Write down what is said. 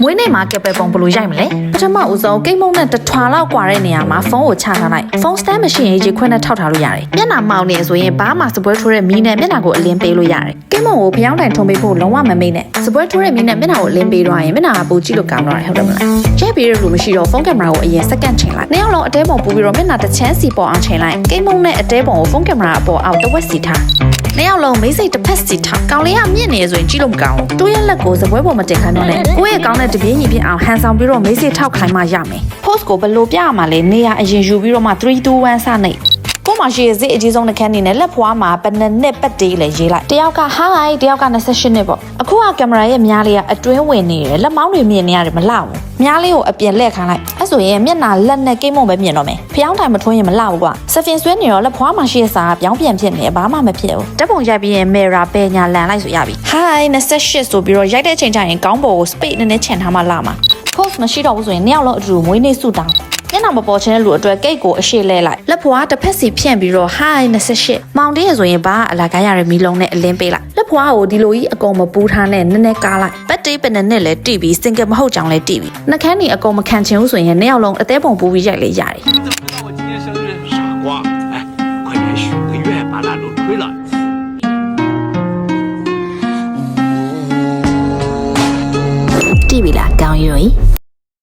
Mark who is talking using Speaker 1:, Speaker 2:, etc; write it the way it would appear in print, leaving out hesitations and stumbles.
Speaker 1: မွေးနေ့မှာကပ်ပဲပုံဘလို့ရိုက်မလဲပထမဦးဆုံးကိတ်မုံနဲ့တထွာလောက်ကွာတဲ့နေရာမှာဖုန်းကိုချထားလိုက်ဖုန်းစတန်မရှိရင်ရေခွင်းနဲ့ထောက်ထားလို့ရတယ်မျက်နှာမောင်နေဆိုရင်ဘာမှစပွဲထိုးတဲ့မီးနဲ့မျက်နှာကိုအလင်းပေးလို့ရတယ်ကိတ်မုံကိုဖျောင်းတိုင်ထုံပေးဖို့လုံးဝမမေ့နဲ့စပွဲထိုးတဲ့မီးနဲ့မျက်နှာကိုအလင်းပေးတော့ရင်မျက်နှာကပိုကြည့်လို့ကောင်းတော့တယ်ဟုတ်တယ်မလားရိုက်ပြီးလို့မရှိတော့ဖုန်းကင်မရာကိုအရင်စက္ကန့်ချိန်လိုက်နှစ်ယောက်လုံးအတဲပုံပူပြီးတော့မျက်နှာတစ်ချမ်းစီပေါ်အောင်ချိန်လိုက်ကိတ်မုံနဲ့အတဲပုံကိုဖုန်းကင်မရာအပေါ်အောက်တစ်ဝက်စီထားနှစ်ယောက်လုံးမိတ်စိတ်တစ်ဖက်စီထားကောင်လေးကမြင့်နေဆိုရင်ကြည့်လို့မကောင်းဘူးသူ့ရဲ့လက်ကိုစပွဲပေါ်မတင်ခိုင်းတော့နဲ့ကိုယ့်ရဲ့ကောင်းတဲ့တပြေးညီဖြစ်အောင်ဟန်ဆောင်ပြီးတော့မိတ်စိတ်ထောက်ခိုင်းမှရမယ် post ကိုဘယ်လိုပြရမှာလဲနေရအရင်ယူပြီးတော့မှ3 2 1စနေကိုမရှိရဲ့ဈေးအကြီးဆုံးတစ်ခန်းနေနဲ့လက်ဖွားမှာဘယ်နှစ်ပတ်တေးလဲရေးလိုက်တယောက်က hi တယောက်က28နှစ်ပေါ့အခုကကင်မရာရဲ့မြားလေးကအတွင်းဝင်နေတယ်လက်မောင်းတွေမြင်နေရတယ်မလှဘူးမြားလေးကိုအပြင်လှည့်ခိုင်းလိုက်အဲ့ဆိုရင်မျက်နှာလက်နဲ့ကိတ်မုံပဲမြင်တော့မယ်ဖျောင်းတိုင်မထွန်းရင်မလှဘူးကွာစဖင်ဆွဲနေတော့လက်ဖွားမှာရှိရဲ့စာကပြောင်းပြန်ဖြစ်နေဘာမှမဖြစ်ဘူးတက်ပုံရိုက်ပြီးရင် mirror ပဲညာလန်လိုက်ဆိုရပြီ hi 28ဆိုပြီးတော့ရိုက်တဲ့ချိန်ကျရင်ခေါင်းပေါ်ကို space နည်းနည်းချန်ထားမှလာမှာ post မရှိတော့ဘူးဆိုရင်နှစ်ယောက်လုံးအတူမွေးနေ့ဆုတောင်းမျက်နှာမပေါ်ချင်တဲ့လူအတွက်ကိတ်ကိုအရှိလဲလိုက်လက်ဖွားတစ်ဖက်စီဖြန့်ပြီးတော့ hi 28မောင်တင်းရဆိုရင်ဘာအလာကားရတဲ့မီလုံးနဲ့အလင်းပေးလိုက်လက်ဖွားကိုဒီလိုကြီးအကုန်မပူးထားနဲ့နည်းနည်းကားလိုက်ပတ်တေးပင်နဲ့လဲတိပြီးစင်ကမဟုတ်ကြောင်လဲတိပြီးနှကန်းနေအကုန်မခံချင်ဘူးဆိုရင်နှစ်ယောက်လုံးအသေးပုံပူးပြီးရိုက်လေရတယ်
Speaker 2: 傻瓜，哎，快点许个愿，把烂路推了。
Speaker 1: တိပြီလားကောင်းရွေ